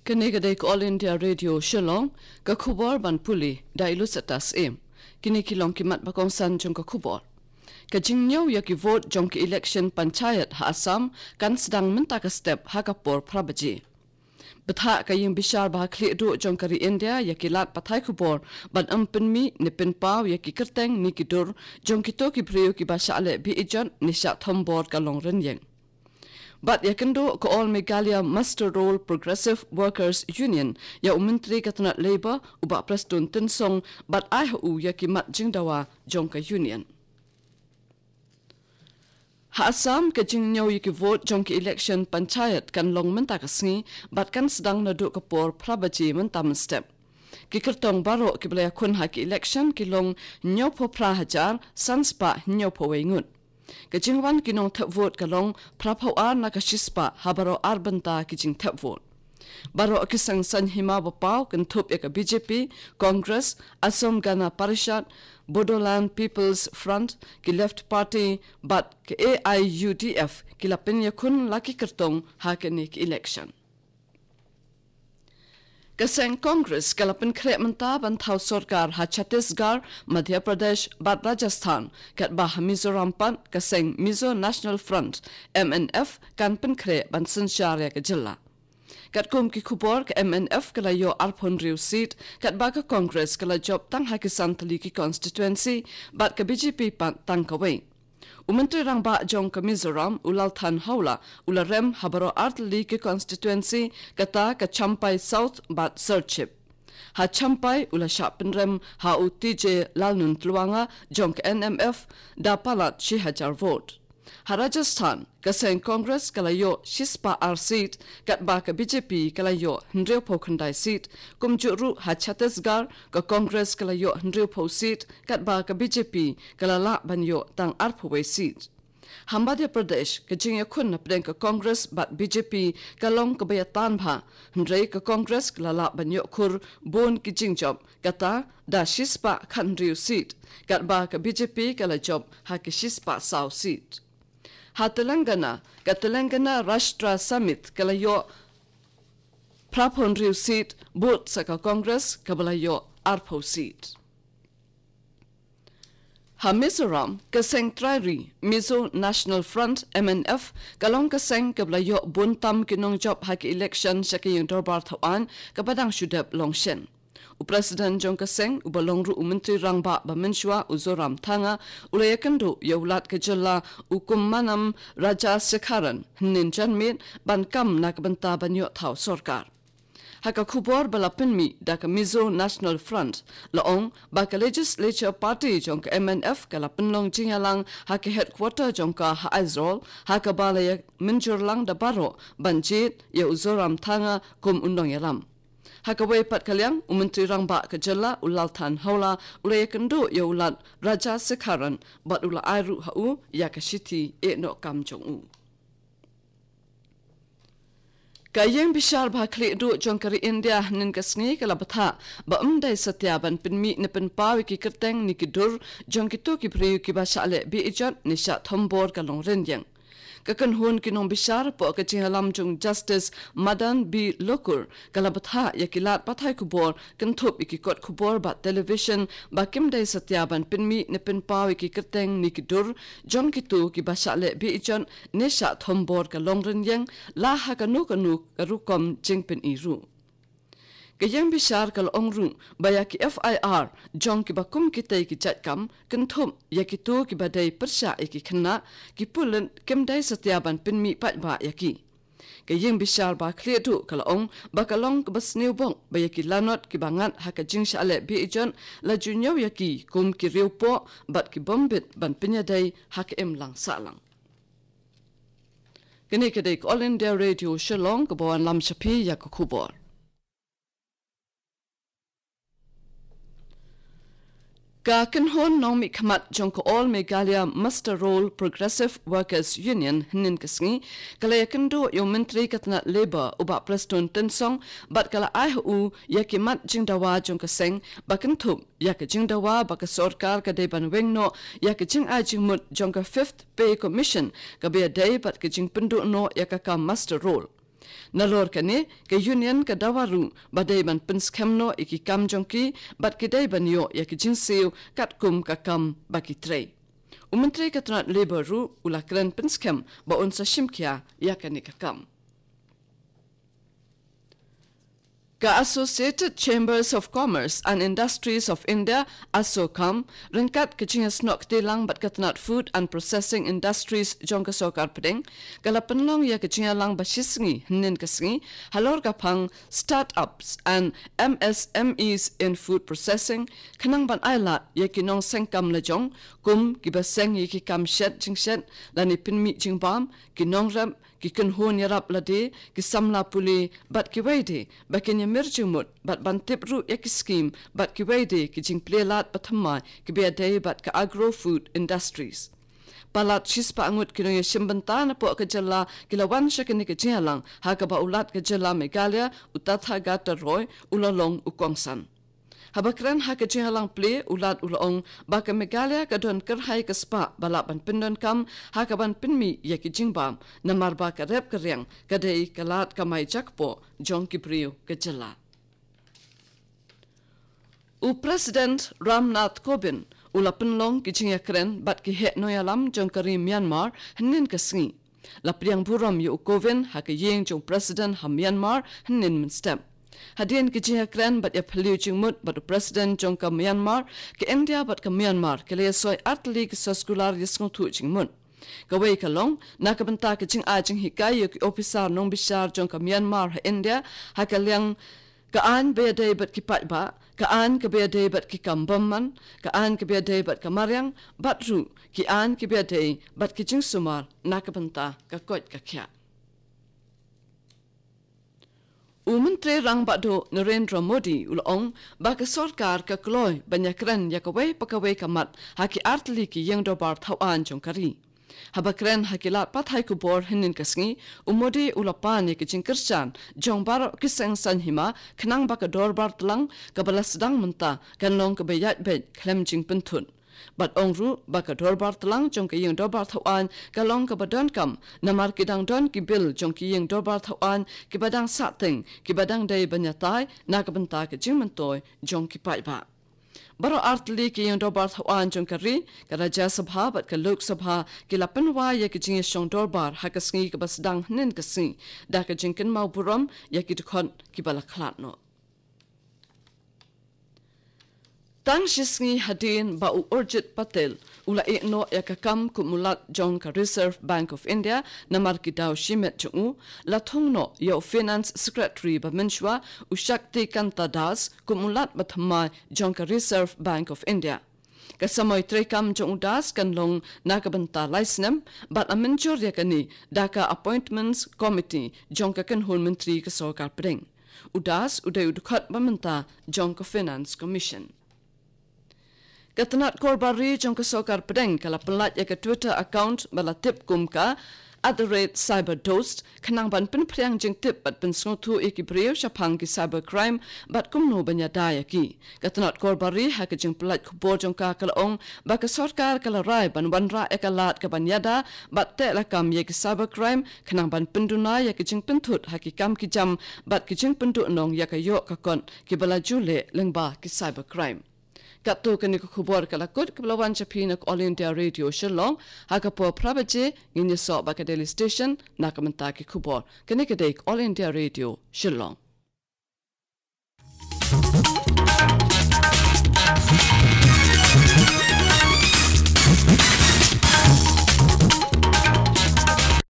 Kanegade All India Radio Shillong, Kakubor Ban Puli, Dailus atas Kini kilong kimat bakongsan jong kakubor. Kajingnyaw yaki vote jong ki election panchayat ha Assam kan sedang mentaka step hakapor prabaji. Betha kaying bishar bah kli du jong kari India yaki lat pathai kubor ban ampenmi ni penpaw yaki kerteng ni kidur jong kito ki priyo ki basale bi ijon ni sha thombor kalong renyeng. But yakendo ko all Meghalaya Master Roll Progressive Workers Union ya umintri katna labor uba prestun tensong but ai hu yaki mat jingdawa jongka union. Ha Assam ka jingnyaw yaki vote jongki election panchayat kan long menta kasngi but kan sedang nadu kapor prabaji mentam step. Kikertong baro kiblaya kun haki election kilong nyaw po prahajar sanspa nyaw po wengut. Kajingwan kinong tap vote kalong praphaw na kashispa habaro arbanta kijing tap vote. Baro kisang san hima bapaw kan thup eka BJP, Congress, Assam Gana Parishad, Bodoland People's Front, ki Left Party, but ki AIUDF kilapin yakun laki kertong hakani ki election. Kaseng Congress kalapin krek menta bantau sorkar ha Chhattisgarh, Madhya Pradesh, bat Rajasthan kat bah Mizoram pan kaseng Mizo National Front MNF kan pen krek ban sensyarya ke jilla. Kat kum ki kubor ke MNF kala yo arpon riu seat kat ba ka Congress kala job tang ha kisan tali ki constituency bat ke BJP pan tang kawai. Umentri rang ba jong ke Mizoram ulal tan haula ularem habaro artli ke constituency kata ke Champai South bat Serchip. Ha Champai ula Shapenrem ha UTJ lalnun tluanga jong ke NMF da palat shi hajar vote. Ha Rajasthan kaseng Congress kalayo shispa ar seat kat ba ke BJP kalayo hendreu po khandai seat kum juru ha Chhattisgarh ka Congress kalayo hendreu po seat kat ba ke BJP kalala banyo tang arpwe seat. Madhya Pradesh kajing yakun na pedeng ka Congress bat BJP kalong kebayatan bha hendrei ka Congress kalala banyo kur bon kijing job kata da shispa khandriu seat kat ba ke BJP kala job ha ke shispa sau seat. Ha Telangana Rashtra Summit kalayo prapon riu seat bot saka Congress kabalayo arpo seat. Ha Mizoram kaseng Trari Mizo National Front MNF kalong kaseng kabalayo buntam kinong job haki election shaki yung dorbar thawan kapadang shudab longshen. President Jong Kaseng ubalongru umentri rangba bamenshwa uzoram thanga ulayakandu yaulat kejala ukum manam Raja Sekharan hnin janmit bankam nakbanta banyo thau sorkar. Haka kubor balapinmi daka Mizo National Front laong baka legislature party jong MNF kalapinlong jingalang haka headquarter jong ka Haizrol haka balaya minjurlang da baro banjit ya uzoram thanga kum undong yalam. Hakaway pat kalyang umentri rangba kejala ulal tan haula ulayakandu ya ulat Raja Sekharan bat ula airu hau yakashiti no kam jong u. Kayang bishar bakli du jong kari India nin kasngi kala batha ba umdai satyaban pinmi ne penpawi ki kerteng ni kidur jong kitu ki priyu ki basale bi ijon ni sha thombor kalong renyang. Kakan hun kinong bishar po kachihalam jong Justice Madan B. Lokur kalabatha yakilat pathay kubor kantup ikikot kubor ba television ba kimday satyaban pinmi ne penpaw ikikerteng nikidur jong kitu ki basale bi ijon nesha thombor ka longrenyang la hakanu karukom jingpen iru. Kayang bishar kal ongru bayaki FIR jong ki bakum kitay ki jatkam kentum yakitu ki badai persya iki kena ki pulen kemdai satyaban pinmi patba yaki. Kayang bishar ba kledu kal ong bakalong kebasniu bong bayaki lanot ki bangat haka jing shale bi ijon la junyaw yaki kum ki riupo bat ki bombit ban pinyadai haka lang salang. Kini kadai All India Radio Shillong kabawan lam shapi yakukubor. Ka kinhon nong mi kamat jong ko all Meghalaya Master Roll Progressive Workers Union hinin kasngi kala yakendo yung menteri katna labor uba prestun tensong bat kala ai hu yakimat jingdawa jong kaseng bakin thup yak jingdawa baka sorkar ka deban wengno yak jing ai jingmut jong ka 5th pay commission ka be day bat ka jing pendu no yakaka Master Roll. Nalor kani ke union ka dawaru badai ban penskemno iki kam jongki bat kidai banyo ya ki jinsiu kat kum ka kam baki trei. Umentri Ketenat Labour ru ulakren penskem ba unsa shimkia ya kani ka kam. Ka Associated Chambers of Commerce and Industries of India ASOCOM rengkat kecing snok tilang bat Ketenat Food and Processing Industries jong kasokar pedeng kala penlong ya kecing lang basisngi hnen kasngi halor kapang startups and MSMEs in food processing kanang ban ailat ya kinong sengkam lejong kum kibaseng ya kikam shed jingshed lani pinmi jingbam kinong ram kiken hon yarap lade kisamla puli bat kiwaide bakin mirjumut bat bantip ru yak scheme bat kiwaide kijing plelat pathamma kibiade bat ka agro food industries palat chispa angut kino ya shimbanta na po ka jalla kilawan shakini ka jialang ha ka ba ulat ka jalla Meghalaya utatha gata roy ulalong ukongsan habakran ha ka jialang ple ulat ulong ba ka Meghalaya ka don kerhai ka spa balaban pindon kam ha ka ban pinmi ya ki jingbam na marba ka rep ka riang ka dei kalat ka mai jakpo jong ki priu ka jalla President Ramnath Kovind ulapan long ki kren bat ki het noyalam jong kari Myanmar hnin kasngi lapriang buram yu Kovind ha ka yeng jong president ha Myanmar hnin min step Hadian ki kren bat ya phaliu jingmut bat president jong ka Myanmar ki India bat ka Myanmar ke le soi atli ki soskular yisong thu jingmut Kawai kalong nakabanta ki jing hikai yu ki officer nong bishar jong ka Myanmar ha India ha ka liang kaan beadai bat ki patba kaan ke beadai bat ki kambamman kaan ke beadai bat ka maryang batru ki an ki beadai bat ki jing sumar nakabanta ka kot ka kya Menteri Rang Bado Narendra Modi ulong baka sarkar ka kloy banyakran yakawai pakawai kamat haki artli ki yang dobar thawan jongkari habakran hakilat pathai kubor hinin kasngi Modi ulapan ki jingkersan jongbar kisang san hima khnang baka dorbar tlang kabala sedang menta kanlong kabayat bet klem jing pentun Bat ongru baka dorbar telang jong ki yung dorbar thawan kalong ka badon kam namar kidang don ki bil jong ki yung dorbar thawan ki badang sating ki badang dai banyatai nakabanta ki jingmentoy jong ki paiba Baro artli ki yung dorbar thawan jong kari ka Rajya Sabha bat ka Lok Sabha ki lapanwa ya ki jing shong dorbar hakasngi ka basdang nen kasing da ka jingkin mau buram ya ki dkhon ki balaklat no Tang shisngi hadin ba Urjit Patel ula no yakakam kumulat jong ka Reserve Bank of India namar ki daw shimet chung la thongno yo Finance Secretary ba menshwa Ushakti Kanta Das kumulat bathma jong ka Reserve Bank of India kasamoy trekam jong das kanlong nakabanta license but a menjor yakani daka appointments committee jong ka kanhul menteri ka sarkar pring udas uday udkhat bamanta jong ka Finance Commission Ketenat korbari jong kasokar pedeng kala pelat ya ke Twitter account bala tip kumka @cyberdost kanang ban penpriang jing tip bat pensngotu iki breu shapang ki cybercrime bat kumno banyada ya ki Ketenat korbari ha ke jing pelat kubor jong ka kalaong ba ka sarkar kala rai ban wanra ekalat ka banyada bat te lakam ya ki cybercrime kanang ban penduna ya ke jing pentut ha ki kam ki jam bat ki jing pentu nong ya ka yo ka kon ki bala jule lengba ki cybercrime Kato kani ko khubor kalakut kablawan chapina ko All India Radio Shillong hakapo prabaje nginye so ba ka Daily Station nakamanta ki khubor kani ka All India Radio Shillong